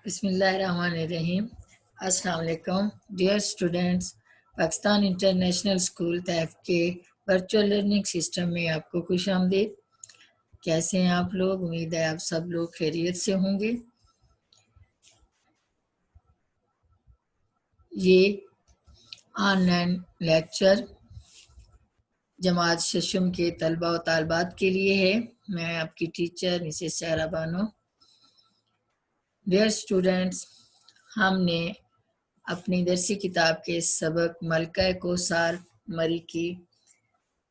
بسم اللہ الرحمن الرحیم۔ السلام علیکم dear students, Pakistan international school طیف کے ورچوئل لرننگ سسٹم میں آپ کو خوش آمدید۔ کیسے ہیں آپ لوگ؟ امید ہے آپ سب لوگ خیریت سے ہوں گے۔ یہ آن لائن لیکچر جماعت ششم کے طلبہ و طالبات کے لیے ہے۔ میں آپ کی teacher Mrs Sehra Bano. Dear students, ہم نے اپنی درسی کتاب کے سبق ملکہ کوثر مری کی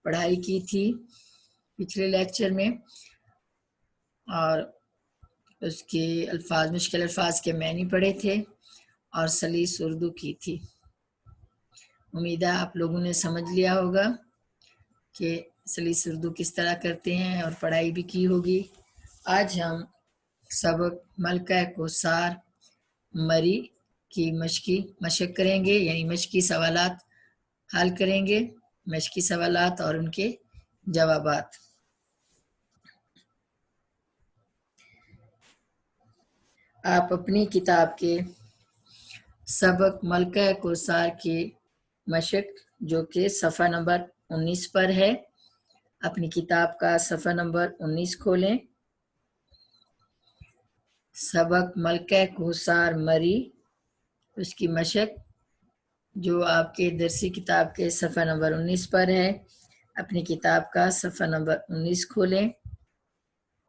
پڑھائی کی تھی پچھلے لیکچر میں، اور اس کے مشکل الفاظ کے معنی پڑھے تھے اور سلیس اردو کی تھی۔ امید ہے آپ لوگوں نے سمجھ لیا ہوگا کہ سلیس اردو کس طرح کرتے ہیں اور پڑھائی بھی کی ہوگی۔ آج ہم سبق ملکہ کوثر مری کی مشق کریں گے، یعنی مشقی سوالات حل کریں گے، مشقی سوالات اور ان کے جوابات۔ آپ اپنی کتاب کے سبق ملکہ کوثر کی مشق جو کہ صفحہ نمبر 19 پر ہے، اپنی کتاب کا صفحہ نمبر 19 کھولیں۔ سبق ملکہ کوثر مری، اس کی مشق جو آپ کے درسی کتاب کے صفحہ نمبر 19 پر ہے، اپنی کتاب کا صفحہ نمبر 19 کھولیں۔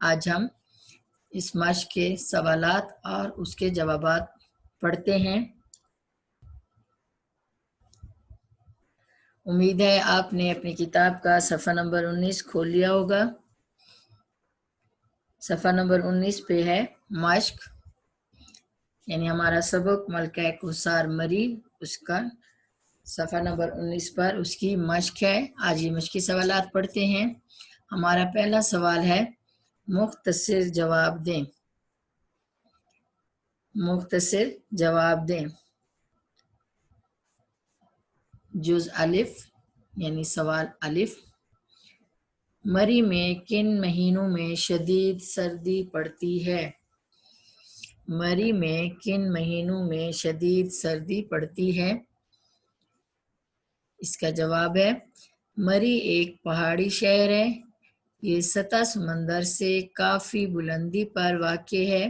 آج ہم اس مشق کے سوالات اور اس کے جوابات پڑھتے ہیں۔ امید ہے آپ نے اپنی کتاب کا صفحہ نمبر 19 کھول لیا ہوگا۔ صفحہ نمبر 19 پہ ہے مشق، یعنی ہمارا سبق ملکہ کوثر مری، اس کا صفحہ نمبر 19 پر اس کی مشق ہے۔ آج یہ مشقی سوالات پڑھتے ہیں۔ ہمارا پہلا سوال ہے مختصر جواب دیں۔ مختصر جواب دیں۔ جز الف یعنی سوال الف، مری میں کن مہینوں میں شدید سردی پڑتی ہے؟ مری میں کن مہینوں میں شدید سردی پڑتی ہے؟ اس کا جواب ہے مری ایک پہاڑی شہر ہے۔ یہ سطح سمندر سے کافی بلندی پر واقع ہے۔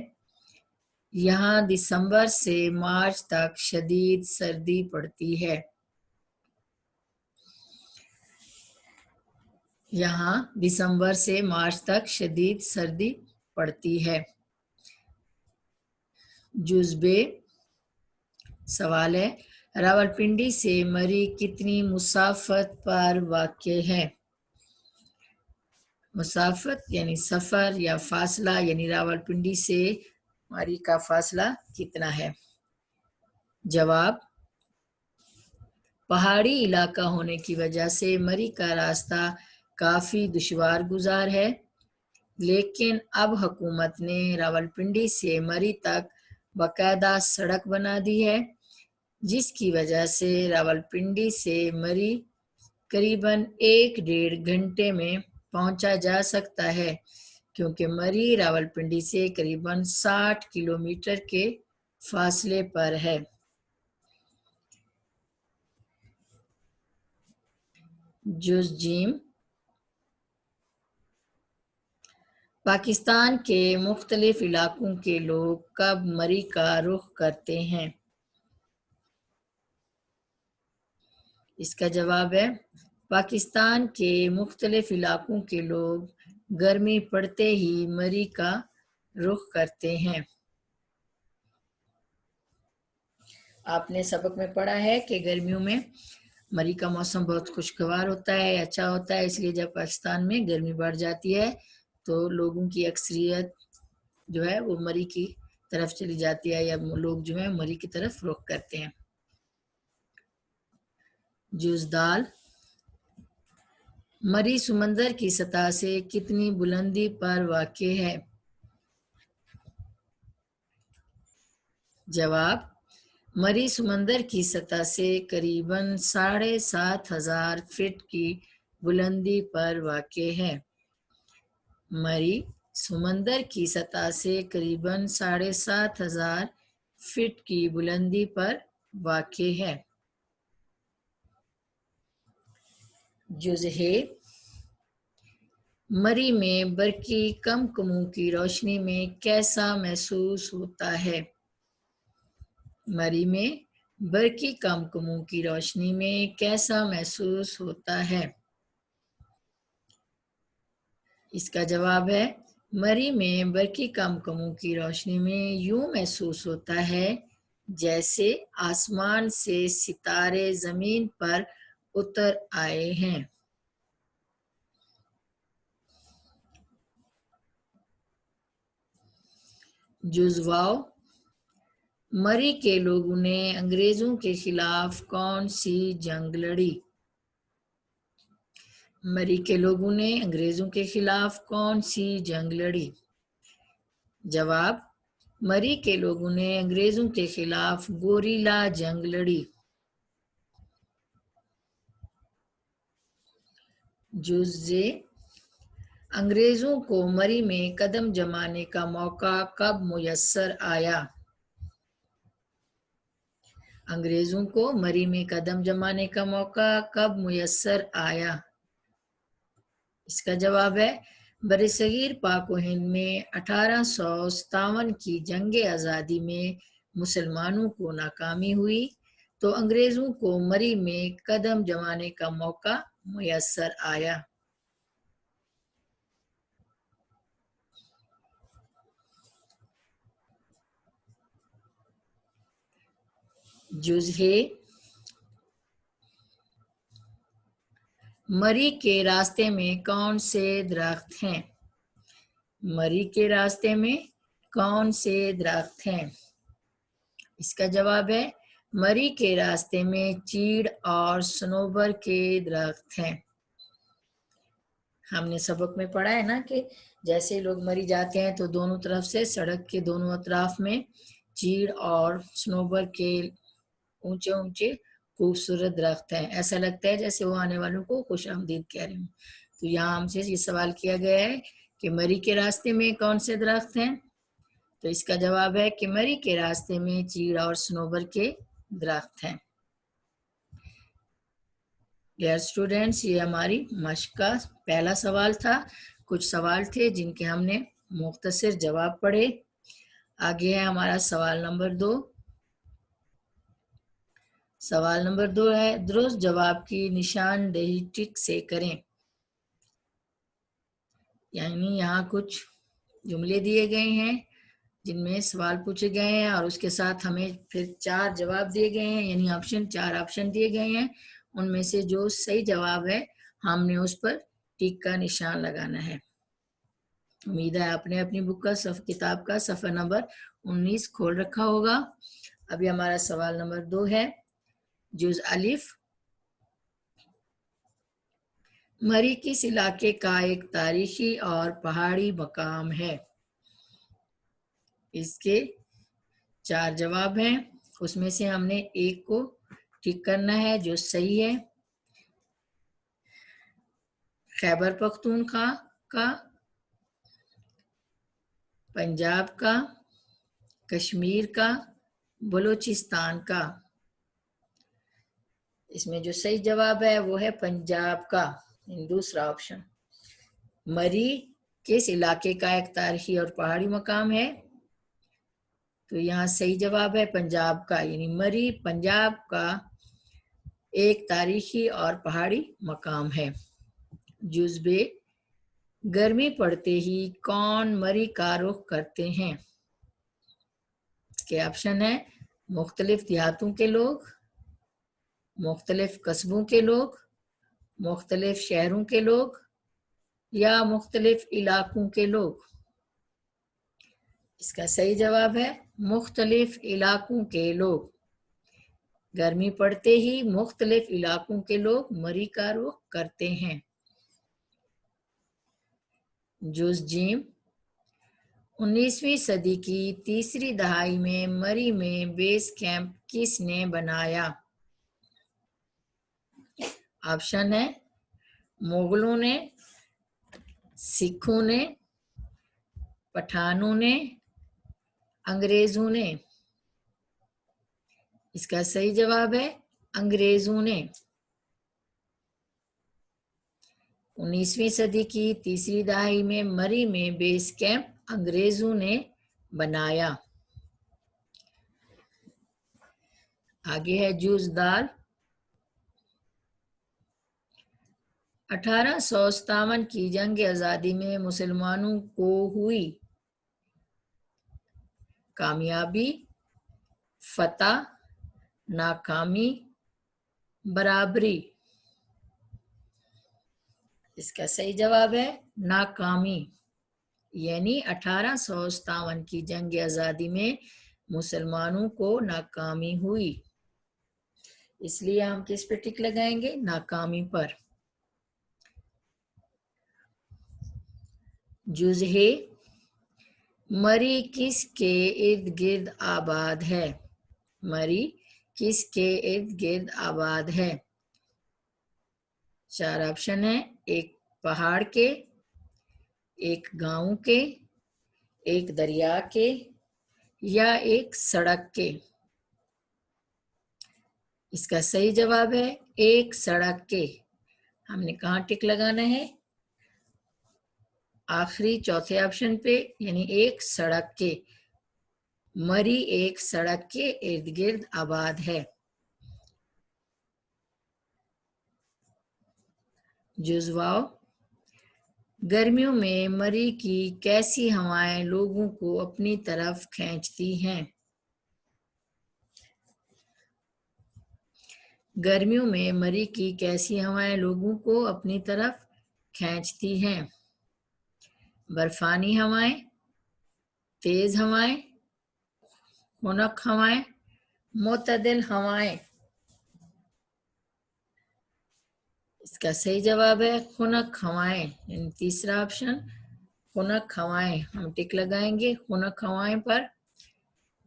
یہاں دسمبر سے مارچ تک شدید سردی پڑتی ہے۔ یہاں دسمبر سے مارچ تک شدید سردی پڑتی ہے۔ جزبے سوال ہے راولپنڈی سے مری کتنی مسافت پر واقع ہے؟ مسافت یعنی سفر یا فاصلہ، یعنی راولپنڈی سے مری کا فاصلہ کتنا ہے؟ جواب پہاڑی علاقہ ہونے کی وجہ سے مری کا راستہ کافی دشوار گزار ہے، لیکن اب حکومت نے راولپنڈی سے مری تک باقاعدہ سڑک بنا دی ہے، جس کی وجہ سے راولپنڈی سے مری قریباً 1.5 گھنٹے میں پہنچا جا سکتا ہے، کیونکہ مری راولپنڈی سے قریباً 60 کلومیٹر کے فاصلے پر ہے۔ جز جیم پاکستان کے مختلف علاقوں کے لوگ کب مری کا رخ کرتے ہیں؟ اس کا جواب ہے پاکستان کے مختلف علاقوں کے لوگ گرمی پڑتے ہی مری کا رخ کرتے ہیں۔ آپ نے سبق میں پڑھا ہے کہ گرمیوں میں مری کا موسم بہت خوشگوار ہوتا ہے، اچھا ہوتا ہے، اس لیے جب پاکستان میں گرمی بڑھ جاتی ہے تو لوگوں کی اکثریت جو ہے وہ مری کی طرف چلی جاتی ہے، یا لوگ جو ہے مری کی طرف رخ کرتے ہیں۔ جزدال مری سمندر کی سطح سے کتنی بلندی پر واقع ہے؟ جواب مری سمندر کی سطح سے قریباً 7,500 فٹ کی بلندی پر واقع ہے۔ مری سمندر کی سطح سے قریباً 7,500 فٹ کی بلندی پر واقع ہے۔ جزء ہے، مری میں برقی کمکموں کی روشنی میں کیسا محسوس ہوتا ہے؟ مری میں برقی کمکموں کی روشنی میں کیسا محسوس ہوتا ہے؟ اس کا جواب ہے، مری میں برقی کمکموں کی روشنی میں یوں محسوس ہوتا ہے جیسے آسمان سے ستارے زمین پر اتر آئے ہیں۔ جزء واو، مری کے لوگوں نے انگریزوں کے خلاف کون سی جنگ لڑی؟ مری کے لوگوں نے انگریزوں کے خلاف کون سی جنگ لڑی؟ جواب، مری کے لوگوں نے انگریزوں کے خلاف گوریلا جنگ لڑی۔ جزء، انگریزوں کو مری میں قدم جمانے کا موقع کب میسر آیا؟ انگریزوں کو مری میں قدم جمانے کا موقع کب میسر آیا؟ اس کا جواب ہے، برصغیر پاک و ہند میں 1857 کی جنگ آزادی میں مسلمانوں کو ناکامی ہوئی تو انگریزوں کو مری میں قدم جمانے کا موقع میسر آیا۔ جزء ہے، مری کے راستے میں کون سے درخت ہیں؟ مری کے راستے میں کون سے درخت ہیں؟ اس کا جواب ہے، مری کے راستے میں چیڑ اور صنوبر کے درخت ہیں۔ ہم نے سبق میں پڑھا ہے نا کہ جیسے لوگ مری جاتے ہیں تو دونوں طرف سے سڑک کے دونوں اطراف میں چیڑ اور صنوبر کے اونچے اونچے خوبصورت درخت ہیں، ایسا لگتا ہے جیسے وہ آنے والوں کو خوش آمدید کہہ رہے ہوں۔ تو یہاں ہم سے یہ سوال کیا گیا ہے کہ مری کے راستے میں کون سے درخت ہیں؟ تو اس کا جواب ہے کہ مری کے راستے میں چیڑ اور صنوبر کے درخت ہیں۔ ڈیئر اسٹوڈینٹس، یہ ہماری مشق کا پہلا سوال تھا۔ کچھ سوال تھے جن کے ہم نے مختصر جواب پڑھے۔ آگے ہے ہمارا سوال نمبر 2۔ سوال نمبر 2 ہے، درست جواب کی نشاندہی ٹک سے کریں۔ یعنی یہاں کچھ جملے دیے گئے ہیں جن میں سوال پوچھے گئے ہیں اور اس کے ساتھ ہمیں پھر 4 جواب دیے گئے ہیں، یعنی 4 آپشن دیے گئے ہیں۔ ان میں سے جو صحیح جواب ہے ہم نے اس پر ٹک کا نشان لگانا ہے۔ امید ہے آپ نے اپنی بک کا کتاب کا صفحہ نمبر 19 کھول رکھا ہوگا۔ ابھی ہمارا سوال نمبر 2 ہے، جزء الف، مری کس علاقے کا ایک تاریخی اور پہاڑی مقام ہے؟ اس کے 4 جواب ہیں، اس میں سے ہم نے ایک کو ٹک کرنا ہے جو صحیح ہے۔ خیبر پختونخوا کا، پنجاب کا، کشمیر کا، بلوچستان کا۔ اس میں جو صحیح جواب ہے وہ ہے پنجاب کا، دوسرا آپشن۔ مری کس علاقے کا ایک تاریخی اور پہاڑی مقام ہے؟ تو یہاں صحیح جواب ہے پنجاب کا، یعنی مری پنجاب کا ایک تاریخی اور پہاڑی مقام ہے۔ جزء ب، گرمی پڑتے ہی کون مری کا رخ کرتے ہیں؟ اس کے آپشن ہیں، مختلف دیہاتوں کے لوگ، مختلف قصبوں کے لوگ، مختلف شہروں کے لوگ یا مختلف علاقوں کے لوگ۔ اس کا صحیح جواب ہے مختلف علاقوں کے لوگ۔ گرمی پڑتے ہی مختلف علاقوں کے لوگ مری کا رخ کرتے ہیں۔ جزء ج، 19ویں صدی کی تیسری دہائی میں مری میں بیس کیمپ کس نے بنایا؟ آپشن ہے، مغلوں نے، سکھوں نے، پٹھانوں نے، انگریزوں نے۔ اس کا صحیح جواب ہے انگریزوں نے 19ویں صدی کی تیسری دہائی میں مری میں بیس کیمپ انگریزوں نے بنایا۔ آگے ہے جوز دار۔ 1857 کی جنگ آزادی میں مسلمانوں کو ہوئی کامیابی، فتح، ناکامی، برابری۔ اس کا صحیح جواب ہے ناکامی، یعنی 1857 کی جنگ آزادی میں مسلمانوں کو ناکامی ہوئی، اس لیے ہم کس پہ ٹک لگائیں گے؟ ناکامی پر۔ جزے مری کس کے ارد گرد آباد ہے؟ مری کس کے ارد گرد آباد ہے؟ 4 آپشن ہیں، ایک پہاڑ کے، ایک گاؤں کے، ایک دریا کے، یا ایک سڑک کے۔ اس کا صحیح جواب ہے ایک سڑک کے۔ ہم نے کہاں ٹک لگانا ہے؟ آخری چوتھے آپشن پہ، یعنی ایک سڑک کے۔ مری ایک سڑک کے ارد گرد آباد ہے۔ جزواؤ، گرمیوں میں مری کی کیسی ہوائیں لوگوں کو اپنی طرف کھینچتی ہیں؟ گرمیوں میں مری کی کیسی ہوائیں لوگوں کو اپنی طرف کھینچتی ہیں؟ برفانی ہوائیں، تیز ہوائیں، خنک ہوائیں، معتدل ہوائیں۔ اس کا صحیح جواب ہے خنک ہوائیں، یعنی تیسرا آپشن خنک ہوائیں۔ ہم ٹک لگائیں گے خنک ہوائیں پر۔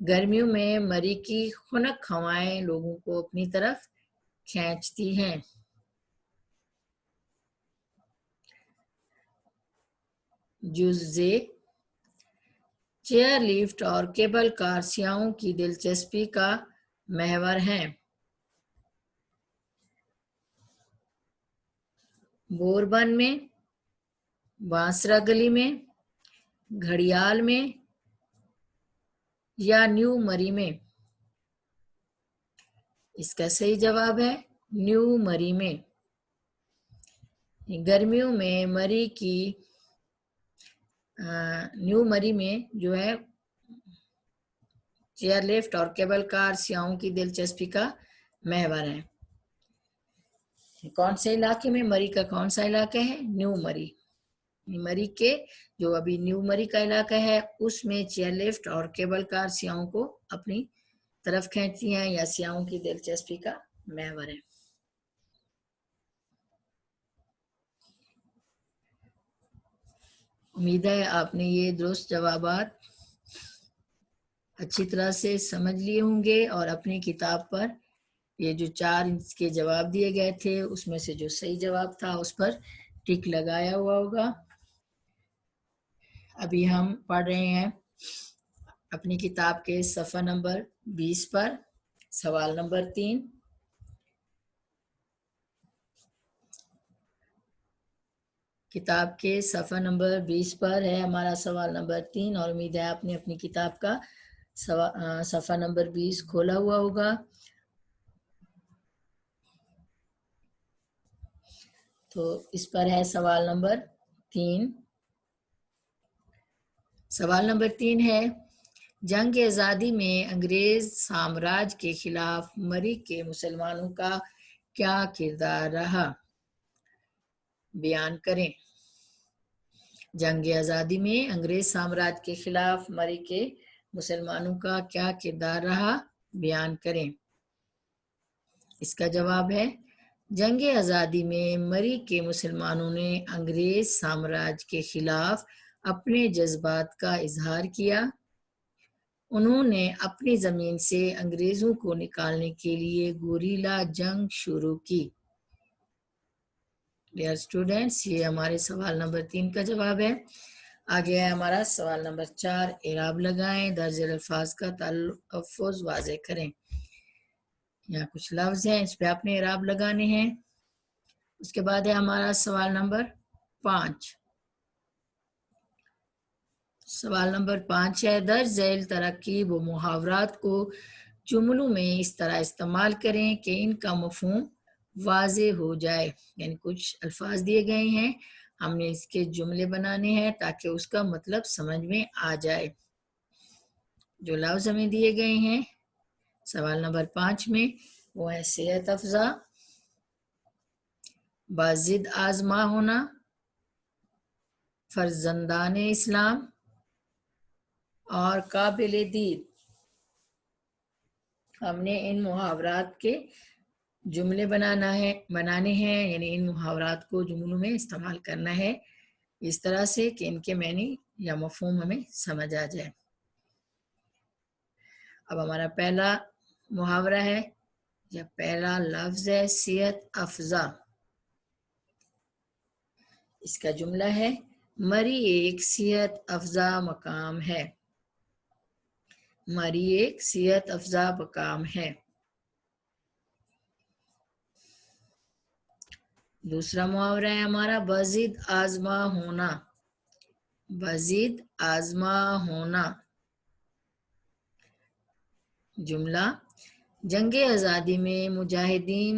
گرمیوں میں مری کی خنک ہوائیں لوگوں کو اپنی طرف کھینچتی ہیں۔ جزے چیئر لفٹ اور کیبل کار سیاحوں کی دلچسپی کا محور ہیں۔ بوربن میں، بانسرا گلی میں، گھڑیال میں، یا نیو مری میں۔ اس کا صحیح جواب ہے نیو مری میں۔ گرمیوں میں مری کی نیو مری میں جو ہے چیئر لفٹ اور کیبل کار سیاحوں کی دلچسپی کا محور ہے۔ کون سے علاقے میں؟ مری کا کون سا علاقہ ہے؟ نیو مری۔ مری کے جو ابھی نیو مری کا علاقہ ہے اس میں چیئر لفٹ اور کیبل کار سیاحوں کو اپنی طرف کھینچتی ہیں یا سیاحوں کی دلچسپی کا محور ہے۔ امید ہے آپ نے یہ درست جوابات اچھی طرح سے سمجھ لیے ہوں گے اور اپنی کتاب پر یہ جو 4 اس کے جواب دیے گئے تھے اس میں سے جو صحیح جواب تھا اس پر ٹک لگایا ہوا ہوگا۔ ابھی ہم پڑھ رہے ہیں اپنی کتاب کے صفحہ نمبر 20 پر سوال نمبر 3۔ کتاب کے صفحہ نمبر 20 پر ہے ہمارا سوال نمبر 3، اور امید ہے آپ نے اپنی کتاب کا صفحہ نمبر 20 کھولا ہوا ہوگا۔ تو اس پر ہے سوال نمبر 3۔ سوال نمبر 3 ہے، جنگ آزادی میں انگریز سامراج کے خلاف مری کے مسلمانوں کا کیا کردار رہا؟ بیان کریں۔ جنگ آزادی میں انگریز سامراج کے خلاف مری کے مسلمانوں کا کیا کردار رہا؟ بیان کریں۔ اس کا جواب ہے جنگ آزادی میں مری کے مسلمانوں نے انگریز سامراج کے خلاف اپنے جذبات کا اظہار کیا۔ انہوں نے اپنی زمین سے انگریزوں کو نکالنے کے لیے گوریلا جنگ شروع کی۔ ڈیئر اسٹوڈینٹس، یہ ہمارے سوال نمبر 3 کا جواب ہے۔ آگے ہے ہمارا سوال نمبر 4، اعراب لگائیں، درج الفاظ کا تلفظ واضح کریں۔ یہاں کچھ لفظ ہیں، اس پہ آپ نے اعراب لگانے ہیں۔ اس کے بعد ہے ہمارا سوال نمبر 5۔ سوال نمبر 5 ہے، درج ذیل ترکیب و محاورات کو جملوں میں اس طرح استعمال کریں کہ ان کا مفہوم واضح ہو جائے۔ یعنی کچھ الفاظ دیے گئے ہیں، ہم نے اس کے جملے بنانے ہیں تاکہ اس کا مطلب سمجھ میں آ جائے۔ جو لفظ ہمیں دیے گئے ہیں سوال نمبر 5 میں وہ ہے صحت افزا، باضد آزما ہونا، فرزندان اسلام اور قابل دید۔ ہم نے ان محاورات کے جملے بنانے ہیں، یعنی ان محاورات کو جملوں میں استعمال کرنا ہے اس طرح سے کہ ان کے معنی یا مفہوم ہمیں سمجھ آ جائے۔ اب ہمارا پہلا محاورہ ہے یا پہلا لفظ ہے صحت افزا۔ اس کا جملہ ہے، مری ایک صحت افزا مقام ہے۔ مری ایک صحت افزا مقام ہے۔ دوسرا محاورہ ہے ہمارا باضد آزما ہونا۔ باضد آزما ہونا۔ جملہ، جنگ آزادی میں مجاہدین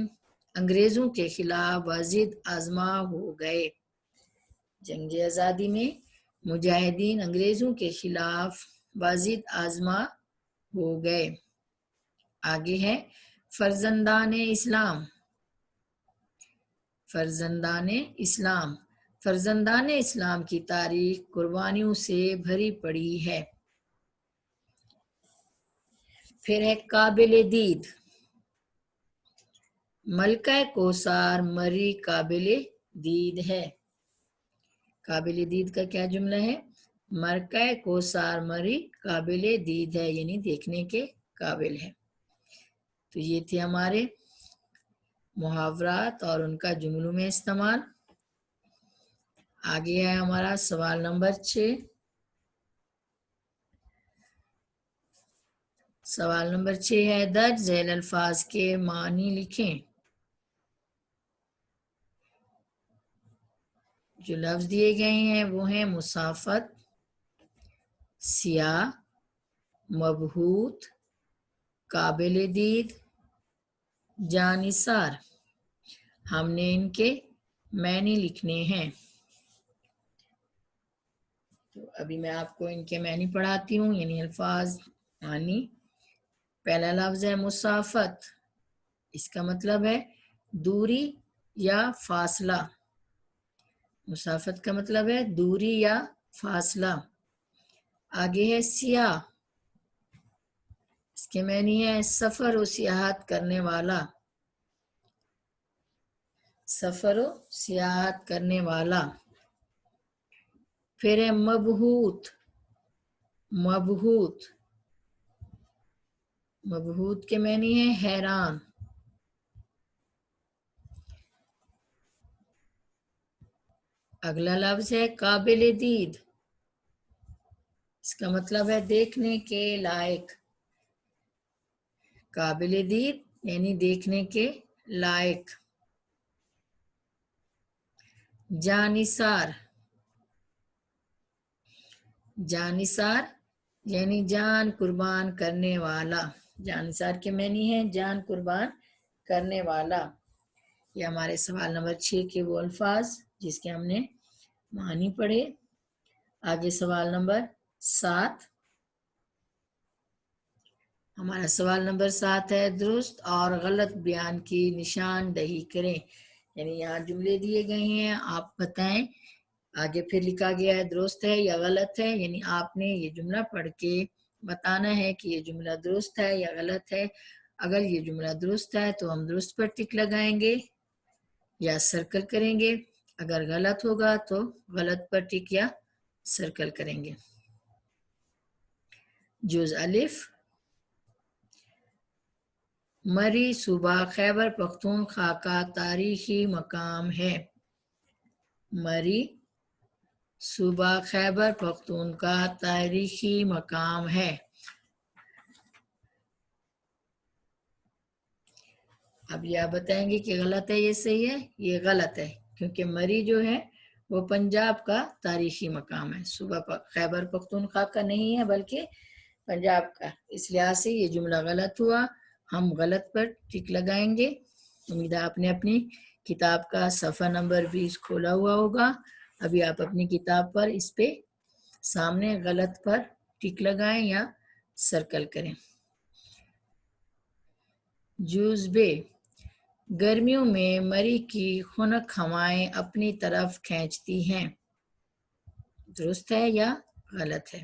انگریزوں کے خلاف باضد آزما ہو گئے۔ جنگ آزادی میں مجاہدین انگریزوں کے خلاف باضد آزما ہو گئے۔ آگے ہے فرزندان اسلام۔ فرزندان اسلام۔ فرزندان اسلام کی تاریخ قربانیوں سے بھری پڑی ہے۔ پھر ہے قابل دید۔ ملکہ کوثر مری قابل دید ہے۔ قابل دید کا کیا جملہ ہے؟ ملکہ کوثر مری قابل دید ہے، یعنی دیکھنے کے قابل ہے۔ تو یہ تھے ہمارے محاورات اور ان کا جملوں میں استعمال۔ آگے ہے ہمارا سوال نمبر 6۔ سوال نمبر 6 ہے، درج ذیل الفاظ کے معنی لکھیں۔ جو لفظ دیے گئے ہیں وہ ہیں مسافت، سیاہ، مبہوت، قابل دید، جانثار۔ ہم نے ان کے معنی لکھنے ہیں۔ تو ابھی میں آپ کو ان کے معنی پڑھاتی ہوں، یعنی الفاظ معنی۔ پہلا لفظ ہے مسافت۔ اس کا مطلب ہے دوری یا فاصلہ۔ مسافت کا مطلب ہے دوری یا فاصلہ۔ آگے ہے سیاح۔ اس کے معنی ہے سفر و سیاحت کرنے والا۔ سفر و سیاحت کرنے والا۔ پھر ہے مبہوت۔ مبہوت۔ مبہوت کے معنی ہے حیران۔ اگلا لفظ ہے قابل دید۔ اس کا مطلب ہے دیکھنے کے لائق۔ قابل دید یعنی دیکھنے کے لائق۔ جانثار۔ جانثار یعنی جان قربان کرنے والا۔ جانثار کے معنی ہے جان قربان کرنے والا۔ یہ ہمارے سوال نمبر 6 کے وہ الفاظ جس کے ہم نے معنی پڑھے۔ آگے سوال نمبر 7۔ ہمارا سوال نمبر 7 ہے، درست اور غلط بیان کی نشاندہی کریں۔ یعنی یہاں جملے دیے گئے ہیں، آپ بتائیں۔ آگے پھر لکھا گیا ہے درست ہے یا غلط ہے، یعنی آپ نے یہ جملہ پڑھ کے بتانا ہے کہ یہ جملہ درست ہے یا غلط ہے۔ اگر یہ جملہ درست ہے تو ہم درست پر ٹک لگائیں گے یا سرکل کریں گے، اگر غلط ہوگا تو غلط پر ٹک یا سرکل کریں گے۔ جز الف، مری صوبہ خیبر پختونخوا کا تاریخی مقام ہے۔ مری صوبہ خیبر پختونخوا کا تاریخی مقام ہے۔ اب یہ آپ بتائیں گے کہ غلط ہے یہ صحیح ہے؟ یہ غلط ہے، کیونکہ مری جو ہے وہ پنجاب کا تاریخی مقام ہے، صوبہ خیبر پختونخوا کا نہیں ہے بلکہ پنجاب کا، اس لحاظ سے یہ جملہ غلط ہوا، ہم غلط پر ٹک لگائیں گے۔ امید ہے آپ نے اپنی کتاب کا صفحہ نمبر 20 کھولا ہوا ہوگا، ابھی آپ اپنی کتاب پر اس پہ سامنے غلط پر ٹک لگائیں یا سرکل کریں۔ جوزبے، گرمیوں میں مری کی خنک ہوائیں اپنی طرف کھینچتی ہیں، درست ہے یا غلط ہے؟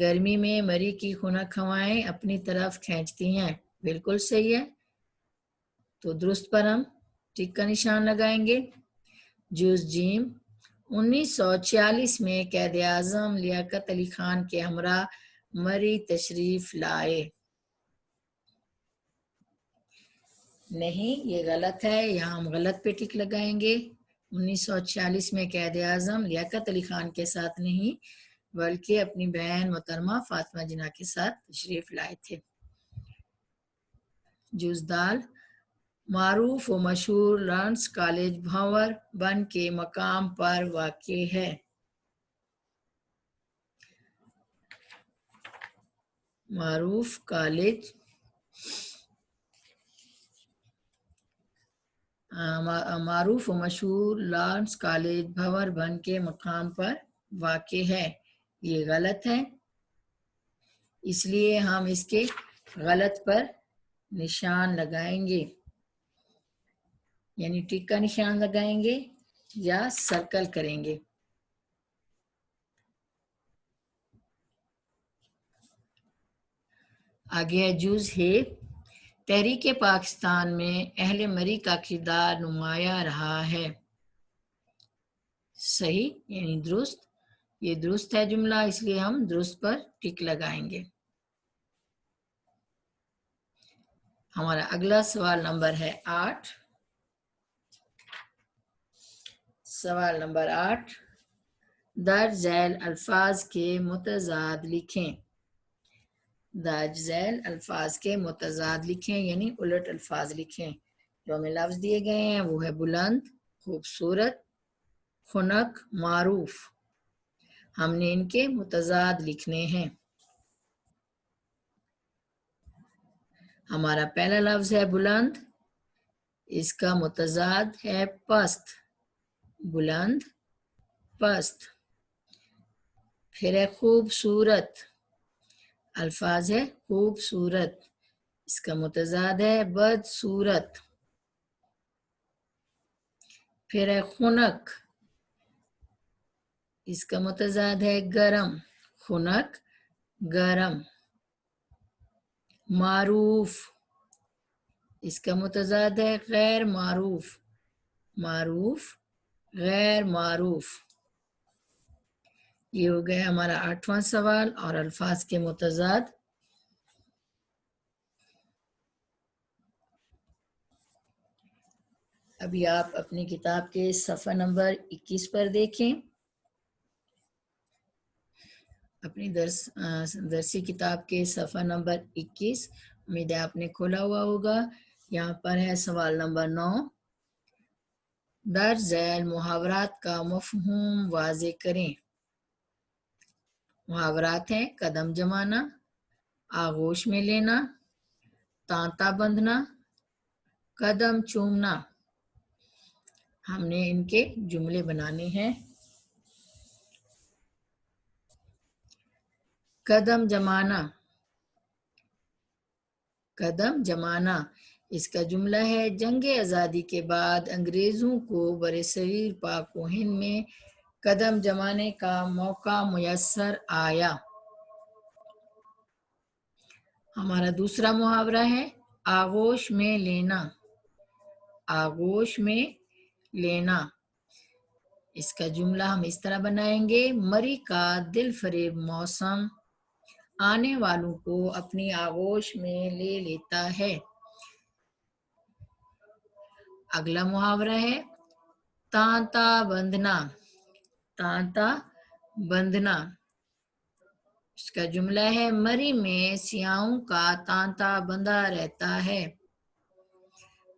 گرمی میں مری کی خنک ہوائیں اپنی طرف کھینچتی ہیں، بالکل صحیح ہے، تو درست پر ہم ٹک کا نشان لگائیں گے۔ جوز جیم، 1946 میں قائد اعظم لیاقت علی خان کے ہمراہ مری تشریف لائے، نہیں یہ غلط ہے، یہاں ہم غلط پہ ٹک لگائیں گے۔ 1946 میں قائد اعظم لیاقت علی خان کے ساتھ نہیں بلکہ اپنی بہن محترمہ فاطمہ جناح کے ساتھ تشریف لائے تھے۔ جوزدال، معروف و مشہور لارنس کالج بھنور بن کے مقام پر واقع ہے، معروف کالج معروف و مشہور لارنس کالج بھنور بن کے مقام پر واقع ہے، یہ غلط ہے، اس لیے ہم اس کے غلط پر نشان لگائیں گے، یعنی ٹک کا نشان لگائیں گے یا سرکل کریں گے۔ آگے ہے جوز ہے، تحریک پاکستان میں اہل مری کا کردار نمایاں رہا ہے، صحیح یعنی درست، یہ درست ہے جملہ، اس لیے ہم درست پر ٹک لگائیں گے۔ ہمارا اگلا سوال نمبر ہے 8، سوال نمبر 8، درج ذیل الفاظ کے متضاد لکھیں، درج ذیل الفاظ کے متضاد لکھیں یعنی الٹ الفاظ لکھیں، جو ہمیں لفظ دیے گئے ہیں وہ ہے بلند، خوبصورت، خنک، معروف، ہم نے ان کے متضاد لکھنے ہیں۔ ہمارا پہلا لفظ ہے بلند، اس کا متضاد ہے پست، بلند، پست، پھر ہے خوبصورت، الفاظ ہے خوبصورت، اس کا متضاد ہے بدصورت، پھر ہے خنک، اس کا متضاد ہے گرم، خنک، گرم، معروف، اس کا متضاد ہے غیر معروف، معروف، غیر معروف۔ یہ ہو گیا ہمارا 8واں سوال اور الفاظ کے متضاد۔ ابھی آپ اپنی کتاب کے صفحہ نمبر 21 پر دیکھیں، اپنی درسی کتاب کے صفحہ نمبر 21، امید ہے آپ نے کھولا ہوا ہوگا، یہاں پر ہے سوال نمبر 9، درج ذیل محاورات کا مفہوم واضح کریں۔ محاورات ہیں قدم جمانا، آغوش میں لینا، تانتا بندھنا، قدم چومنا، ہم نے ان کے جملے بنانے ہیں۔ قدم جمانا، قدم جمانا، اس کا جملہ ہے جنگ آزادی کے بعد انگریزوں کو برصغیر پاک و ہند میں قدم جمانے کا موقع میسر آیا۔ ہمارا دوسرا محاورہ ہے آغوش میں لینا، آغوش میں لینا، اس کا جملہ ہم اس طرح بنائیں گے، مری کا دل فریب موسم آنے والوں کو اپنی آغوش میں لے لیتا ہے۔ اگلا محاورہ ہے تانتا بندھنا، تانتا بندھنا، اس کا جملہ ہے مری میں سیاہوں کا تانتا بندھا رہتا ہے۔